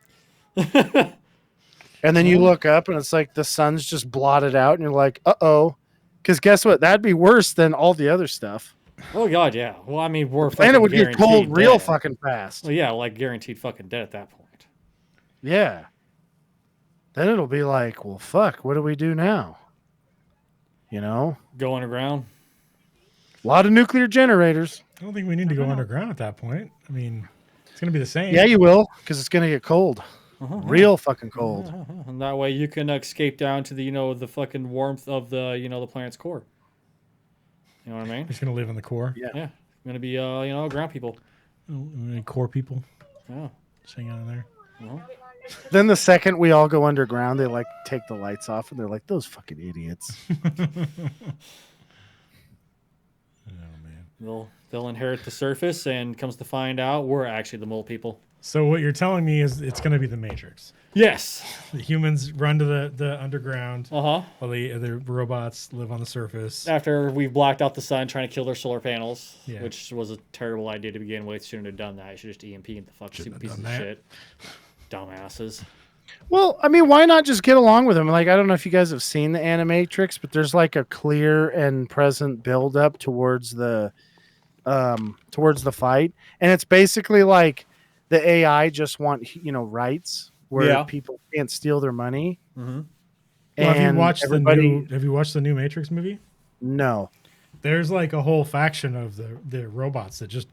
And then you look up, and it's like the sun's just blotted out, and you're like, uh-oh. Because guess what? That'd be worse than all the other stuff. Oh, God, yeah. Well, I mean, we're and it would get cold real fucking fast. Well, yeah, like guaranteed fucking dead at that point. Yeah. Then it'll be like, well, fuck, what do we do now? You know? Go underground? A lot of nuclear generators. I don't think we need to go underground at that point. I mean, it's going to be the same. Yeah, you will, because it's going to get cold. Real fucking cold. And that way you can escape down to the, the fucking warmth of the, the planet's core. You know what I mean? He's going to live in the core. Yeah. Going to be, ground people. Core people. Yeah. Just hang out in there. Then the second we all go underground, they like take the lights off, and they're like, those fucking idiots. They'll inherit the surface, and comes to find out we're actually the mole people. So what you're telling me is it's going to be the Matrix. Yes. The humans run to the underground. While the robots live on the surface. After we've blacked out the sun trying to kill their solar panels, Yeah. which was a terrible idea to begin with. Shouldn't have done that. You should just EMP the fucking stupid piece of shit. Dumbasses. Well, I mean, why not just get along with them? Like, I don't know if you guys have seen the Animatrix, but there's like a clear and present build up towards the fight, and it's basically like the AI just want rights where people can't steal their money. Mm-hmm. Well, have you watched the new Matrix movie? No. There's like a whole faction of the robots that just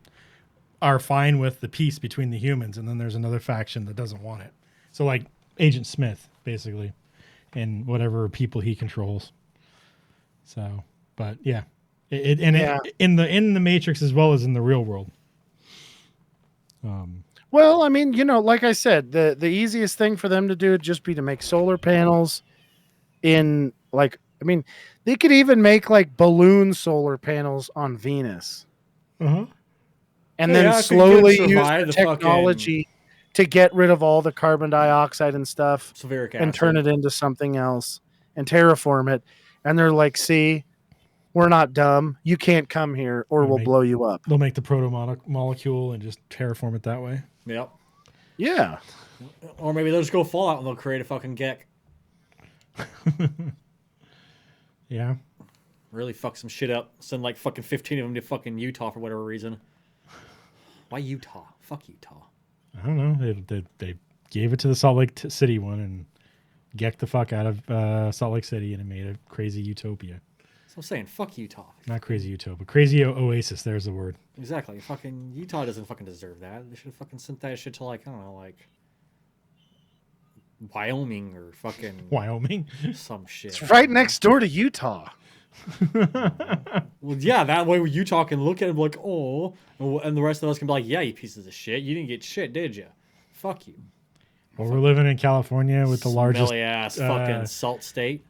are fine with the peace between the humans, and then there's another faction that doesn't want it. So like Agent Smith, basically, and whatever people he controls. So, but yeah, in the Matrix as well as in the real world. Well, I mean, like I said, the easiest thing for them to do would just be to make solar panels in they could even make like balloon solar panels on Venus. Uh-huh. And then slowly use the technology to get rid of all the carbon dioxide and stuff and turn it into something else and terraform it. And they're like, see, we're not dumb. You can't come here or we'll blow you up. They'll make the proto-molecule and just terraform it that way. Yep. Yeah. Or maybe they'll just go Fallout and they'll create a fucking geck. Yeah. Really fuck some shit up. Send like fucking 15 of them to fucking Utah for whatever reason. Why Utah? Fuck Utah. I don't know. They gave it to the Salt Lake City one and gecked the fuck out of Salt Lake City, and it made a crazy utopia. So I'm saying, fuck Utah. Not crazy utopia, crazy oasis. There's the word. Exactly. Fucking Utah doesn't fucking deserve that. They should have fucking sent that shit to like, I don't know, like Wyoming or fucking Wyoming. Some shit. It's right next door to Utah. Well, yeah, that way Utah can look at him like, oh, and the rest of us can be like, yeah, you pieces of shit. You didn't get shit, did you? Fuck you. Well, we're living in California with the largest. Smelly ass fucking salt state.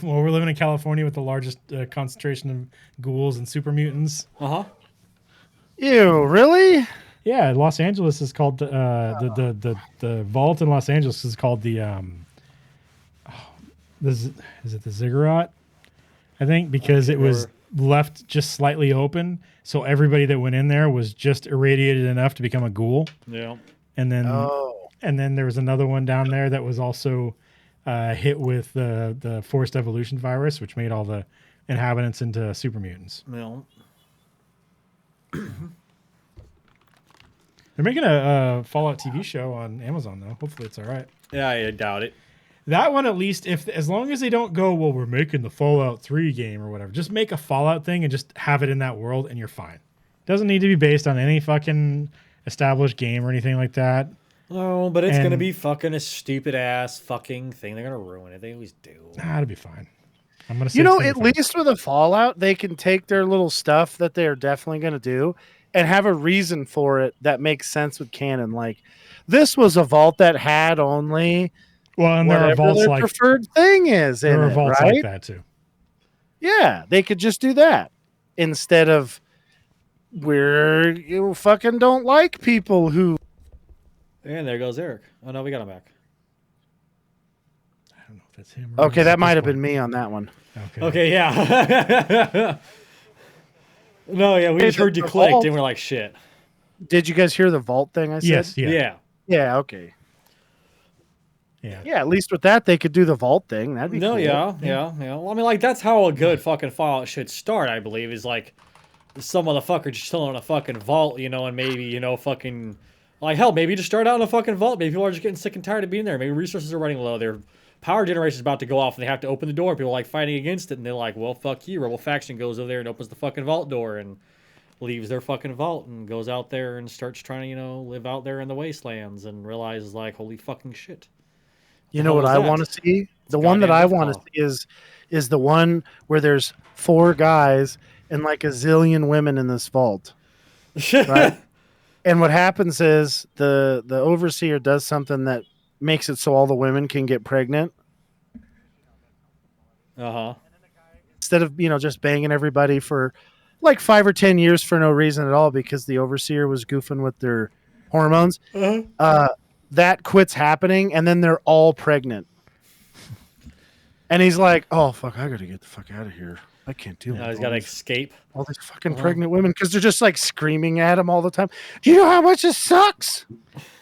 Well, we're living in California with the largest concentration of ghouls and super mutants. Uh huh. Ew, really? Yeah, Los Angeles is called the vault in Los Angeles is called is it the ziggurat? I think because it was left just slightly open, so everybody that went in there was just irradiated enough to become a ghoul. Yeah. And then Oh. and then there was another one down there that was also hit with the forced evolution virus, which made all the inhabitants into super mutants. No. They're making a Fallout TV show on Amazon though. Hopefully it's all right. Yeah, I doubt it. That one, at least, as long as they don't go, well, we're making the Fallout 3 game or whatever. Just make a Fallout thing and just have it in that world, and you're fine. Doesn't need to be based on any fucking established game or anything like that. No, but it's And- gonna be fucking a stupid ass fucking thing. They're gonna ruin it. They always do. Nah, it'll be fine. I'm gonna say You know, it's gonna at be fine. least with a Fallout, they can take their little stuff that they are definitely going to do and have a reason for it that makes sense with canon. Like, this was a vault that had only Well, and there are whatever vaults their like preferred thing is in there are it, vaults right? like that too. Yeah, they could just do that instead of you fucking don't like people who. And there goes Eric. Oh no, we got him back. I don't know if that's him. Or Okay, not that at might this have been point. me on that one. Okay. Okay, yeah. No, yeah, we Hey, just heard you the clicked vault- and we're like, shit. Did you guys hear the vault thing I said? Yes. Yeah. Yeah. Yeah, okay. Yeah. Yeah, at least with that, they could do the vault thing. That'd be No, cool. yeah. Well, I mean, like, that's how a good fucking Fallout should start, I believe, is like some motherfucker just chilling in a fucking vault, you know, and maybe, you know, fucking, like, hell, maybe just start out in a fucking vault. Maybe people are just getting sick and tired of being there. Maybe resources are running low. Their power generation is about to go off and they have to open the door. And people are like fighting against it. And they're like, well, fuck you. Rebel Faction goes over there and opens the fucking vault door and leaves their fucking vault and goes out there and starts trying to, you know, live out there in the wastelands and realizes, like, holy fucking shit. You know How what was I that? want to see? The one that goddamn I want to Wolfpaw. see is the one where there's 4 guys and like a zillion women in this vault. Right? And what happens is the overseer does something that makes it so all the women can get pregnant Uh-huh. instead of, you know, just banging everybody for like 5 or 10 years for no reason at all because the overseer was goofing with their hormones. That quits happening and then they're all pregnant. And he's like, "Oh fuck, I got to get the fuck out of here. I can't deal with Now he's all got to these escape. all these fucking pregnant women because they're just like screaming at him all the time. Do you know how much this sucks?"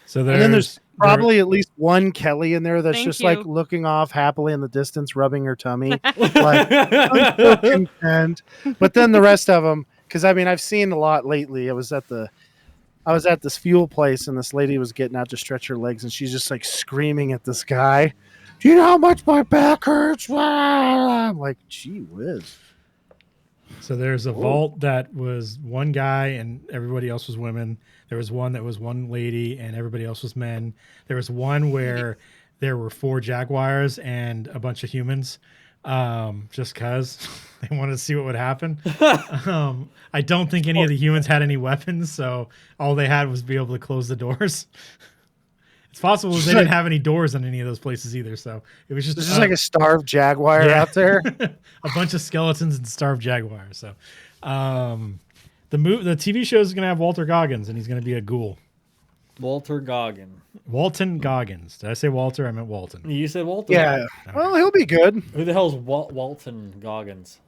So And then there's there- probably at least one Kelly in there that's Thank just you. like looking off happily in the distance, rubbing her tummy, like I'm so content. But then the rest of them, because I mean I've seen a lot lately. I was at this fuel place and this lady was getting out to stretch her legs and she's just like screaming at this guy. Do you know how much my back hurts? I'm like, gee whiz. So there's a vault that was one guy and everybody else was women. There was one that was one lady and everybody else was men. There was one where there were 4 jaguars and a bunch of humans, just because they wanted to see what would happen. I don't think any of the humans had any weapons, so all they had was be able to close the doors. It's possible they didn't have any doors on any of those places either, so it was just There's just like a starved jaguar Yeah. out there. a bunch of skeletons and starved jaguars. So, the TV show is going to have Walter Goggins, and he's going to be a ghoul. Walter Goggin. Walton Goggins. Did I say Walter? I meant Walton. You said Walter? Yeah. Well, he'll be good. Who the hell's Walton Goggins?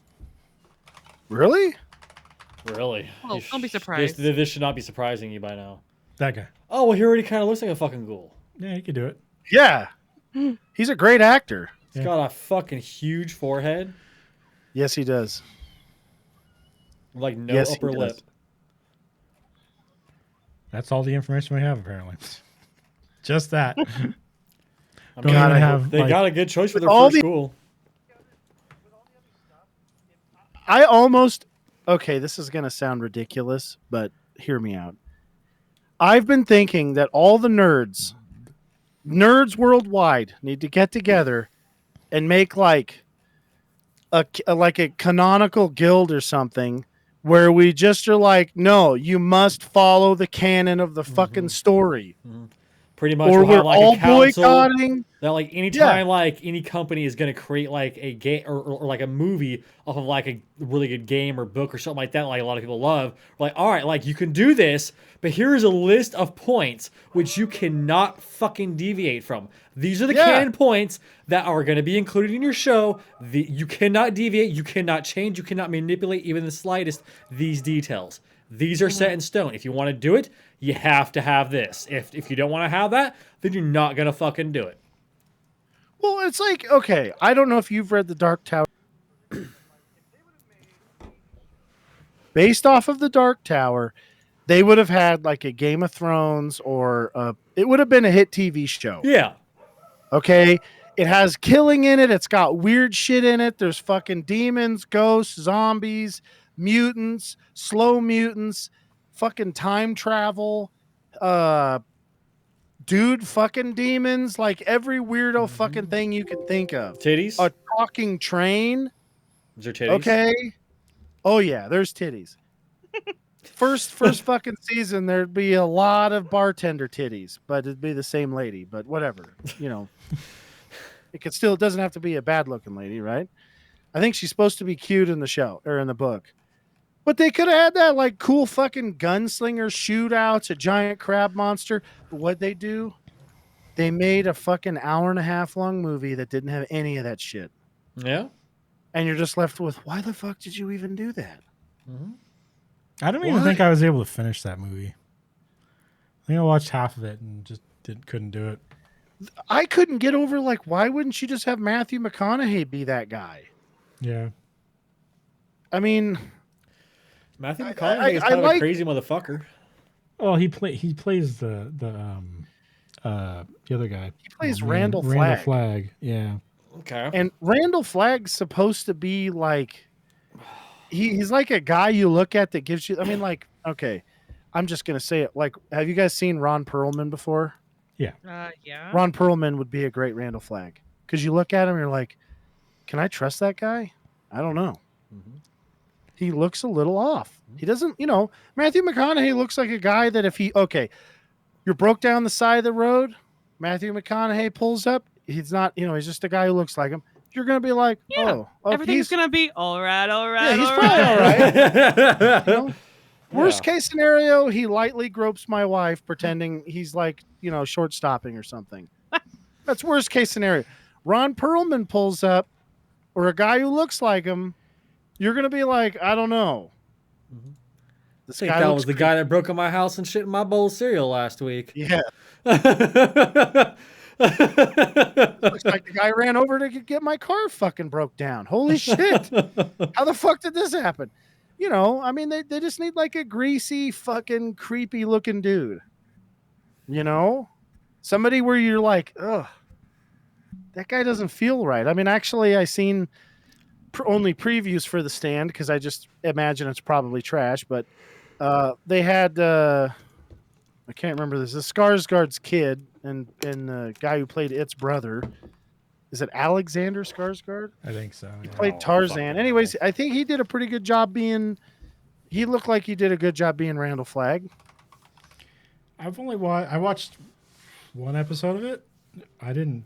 Really? Really? Well, You don't be sh- surprised. This should not be surprising you by now. That guy. Oh, well, he already kind of looks like a fucking ghoul. Yeah, he could do it. Yeah. He's a great actor. He's got a fucking huge forehead, Yes, he does. like no Yes, he upper does. lip. That's all the information we have, apparently. Just that. I Don't mean, even I have. they like- got a good choice for their all first the- ghoul. I almost okay, this is gonna sound ridiculous, but hear me out. I've been thinking that all the nerds worldwide need to get together and make like a canonical guild or something where we just are like, no, you must follow the canon of the fucking story. pretty much or we'll have we're like all a council boycotting. that like anytime like any company is going to create like a game or like a movie off of like a really good game or book or something like that, like a lot of people love, we're like, all right, like you can do this, but here's a list of points which you cannot fucking deviate from. These are the canon points that are going to be included in your show. You cannot deviate, you cannot change, you cannot manipulate even the slightest these details. These are set in stone. If you want to do it, you have to have this. If you don't want to have that, then you're not going to fucking do it. Well, it's like, okay, I don't know if you've read The Dark Tower. Based off of The Dark Tower, they would have had like a Game of Thrones or it would have been a hit TV show. Yeah. Okay. It has killing in it. It's got weird shit in it. There's fucking demons, ghosts, zombies, mutants, slow mutants, fucking time travel, dude fucking demons, like every weirdo fucking thing you can think of. Titties? A talking train. Is there titties? Okay. Oh yeah, there's titties. First fucking season, there'd be a lot of bartender titties, but it'd be the same lady. But whatever, you know, it doesn't have to be a bad looking lady, right? I think she's supposed to be cute in the show or in the book, but they could have had that like cool fucking gunslinger shootouts, a giant crab monster. But what'd they do? They made a fucking hour-and-a-half long movie that didn't have any of that shit. Yeah. And you're just left with, why the fuck did you even do that? I don't even think I was able to finish that movie. I think I watched half of it and just couldn't do it. I couldn't get over, like, why wouldn't you just have Matthew McConaughey be that guy? Yeah. I mean, Matthew McConaughey is kind of a crazy motherfucker. Oh, he plays the other guy. He plays Randall Flagg. Yeah. Okay. And Randall Flagg's supposed to be like, he's like a guy you look at that gives you, I mean, like, okay, I'm just going to say it. Like, have you guys seen Ron Perlman before? Yeah. Ron Perlman would be a great Randall Flagg. Because you look at him, you're like, can I trust that guy? I don't know. He looks a little off. He doesn't, Matthew McConaughey looks like a guy that if you're broke down the side of the road, Matthew McConaughey pulls up. He's not, he's just a guy who looks like him. You're going to be like, everything's going to be all right. Yeah, he's probably all right. Worst case scenario, he lightly gropes my wife pretending he's like, short stopping or something. That's worst case scenario. Ron Perlman pulls up or a guy who looks like him. You're going to be like, I don't know. I think that was the guy that broke in my house and shit in my bowl of cereal last week. Yeah. Looks like the guy ran over to get my car fucking broke down. Holy shit. How the fuck did this happen? I mean, they just need like a greasy, fucking creepy looking dude. Somebody where you're like, ugh, that guy doesn't feel right. I mean, actually, I seen only previews for The Stand because I just imagine it's probably trash, but they had, I can't remember this. This Skarsgård's kid and the guy who played It's brother. Is it Alexander Skarsgård? I think so. He played Tarzan. Anyways, I think he did a pretty good job he looked like he did a good job being Randall Flagg. I watched one episode of it. I didn't,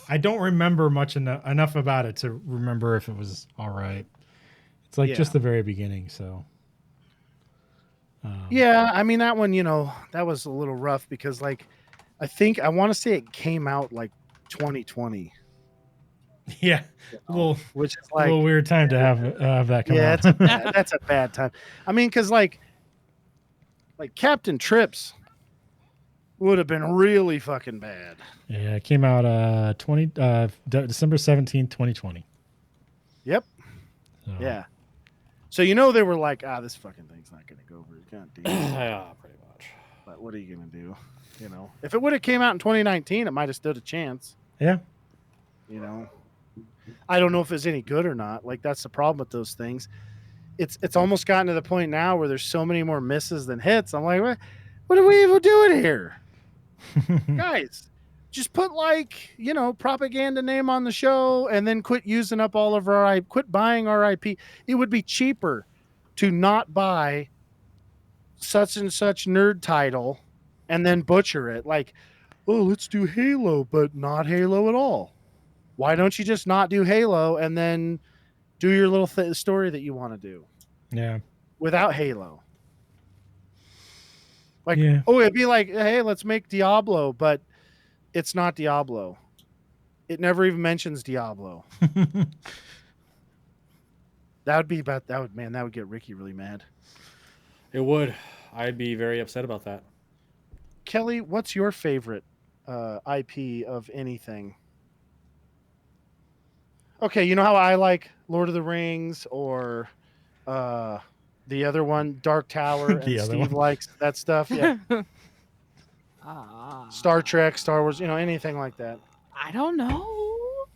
I don't remember much enough about it to remember if it was all right. It's like just the very beginning. So. Yeah, I mean that one, that was a little rough because like, I want to say it came out like 2020. Yeah, which is like a little weird time to have that come out. That's a bad time. I mean, because like Captain Trips would have been really fucking bad. Yeah, it came out December 17th, 2020. Yep. So. Yeah. So they were like, this fucking thing's not going to go over. God damn. Yeah, pretty much. But what are you going to do? If it would have came out in 2019, it might have stood a chance. Yeah. I don't know if it's any good or not. Like that's the problem with those things. It's almost gotten to the point now where there's so many more misses than hits. I'm like, what are we even doing here? Guys, just put propaganda name on the show and then quit using up all of quit buying our IP. It would be cheaper to not buy such and such nerd title and then butcher it. Like, oh, let's do Halo, but not Halo at all. Why don't you just not do Halo and then do your little story that you want to do Yeah. without Halo? Like, Yeah. oh, it'd be like, hey, let's make Diablo, but it's not Diablo. It never even mentions Diablo. That would get Ricky really mad. It would. I'd be very upset about that. Kelly, what's your favorite IP of anything? Okay, you know how I like Lord of the Rings or the other one, Dark Tower, and The other Steve one. likes that stuff. Yeah. Star Trek, Star Wars, anything like that. I don't know.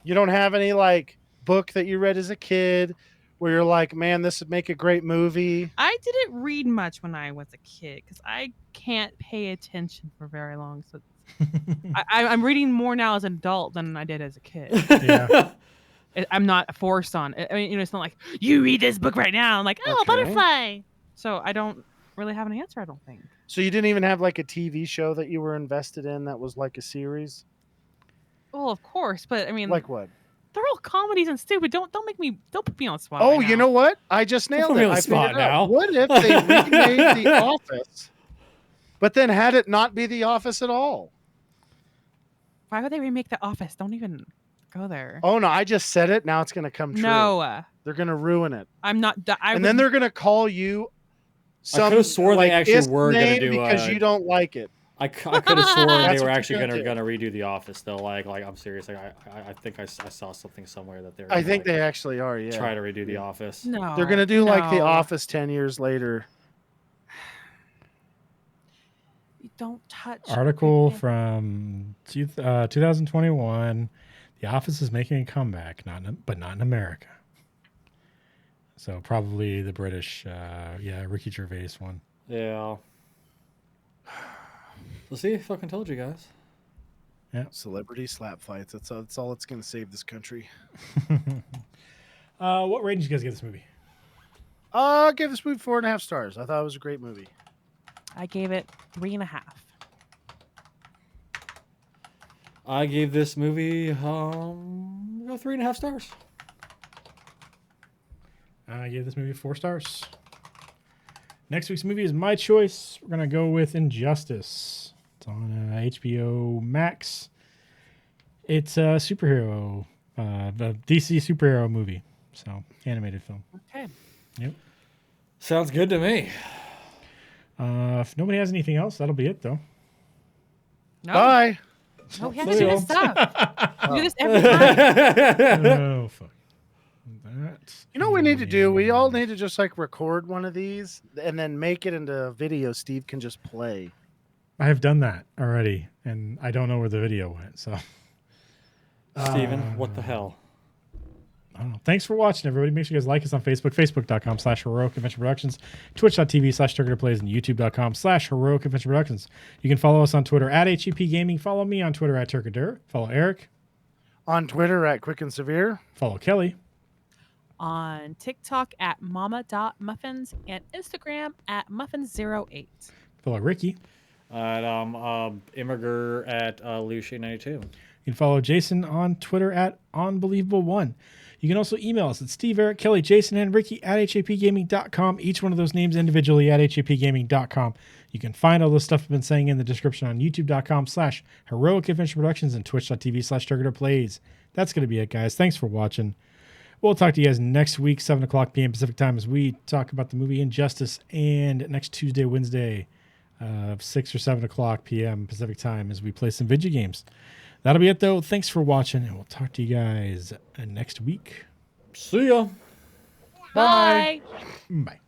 You don't have any like book that you read as a kid where you're like, man, this would make a great movie. I didn't read much when I was a kid because I can't pay attention for very long. So I'm reading more now as an adult than I did as a kid. Yeah. I'm not forced on it. I mean, it's not like you read this book right now. I'm like, oh, Okay. butterfly. So I don't really have an answer. I don't think. So you didn't even have like a TV show that you were invested in that was like a series? Well, of course, but I mean, Like what? they're all comedies and stupid. Don't put me on the spot. Oh, right you now. know what? I just nailed put me it. on the I figured spot it out. now. What if they remade The Office, but then had it not be The Office at all? Why would they remake The Office? Don't even go there. Oh no, I just said it. Now it's going to come true. No, They're going to ruin it, I'm not. and then they're going to call you some. could've swore they like, actually this were gonna name do, because you don't like it. I could have sworn That's they were what actually you're gonna gonna redo The Office though. Like I'm serious. Like I think I saw something somewhere that they're. I think they actually are. Yeah, try to redo The Office. No, they're going to do like The no. Office 10 years later. You don't touch. Article Rick and- from 2021. The Office is making a comeback, but not in America. So probably the British, Ricky Gervais one. Yeah. Well, see, I fucking told you guys. Celebrity slap fights. That's all that's going to save this country. What rating did you guys give this movie? I gave this movie 4.5 stars. I thought it was a great movie. I gave it 3.5. I gave this movie 3.5 stars. I gave this movie 4 stars. Next week's movie is my choice. We're gonna go with Injustice. It's on HBO Max. It's a superhero, a DC superhero movie. So animated film. Okay. Yep. Sounds good to me. If nobody has anything else, that'll be it though. No. Bye. No, we have to do this stuff. We do this every time. Oh fuck. That. You know what we need to do? We all need to just like record one of these and then make it into a video Steve can just play. I have done that already, and I don't know where the video went. So, Steven, what the hell? I don't know. Thanks for watching, everybody. Make sure you guys like us on Facebook, facebook.com/Heroic Adventure Productions, twitch.tv/TurkeyPlays, and youtube.com/Heroic Adventure Productions. You can follow us on Twitter @HEP Gaming. Follow me on Twitter @Turkadur. Follow Eric. On Twitter @Quick and Severe. Follow Kelly. On TikTok @mama.muffins and Instagram @muffins08. Follow Ricky. At Immiger at Lucia92. You can follow Jason on Twitter @Unbelievable1. You can also email us at Steve, Eric, Kelly, Jason, and Ricky @HAPgaming.com. Each one of those names individually @HAPgaming.com. You can find all the stuff I've been saying in the description on youtube.com/Heroic Adventure Productions and twitch.tv/TurkaderPlays. That's going to be it, guys. Thanks for watching. We'll talk to you guys next week, 7 o'clock p.m. Pacific time, as we talk about the movie Injustice, and next Tuesday, Wednesday, 6 or 7 o'clock p.m. Pacific time, as we play some video games. That'll be it, though. Thanks for watching, and we'll talk to you guys next week. See ya. Bye. Bye.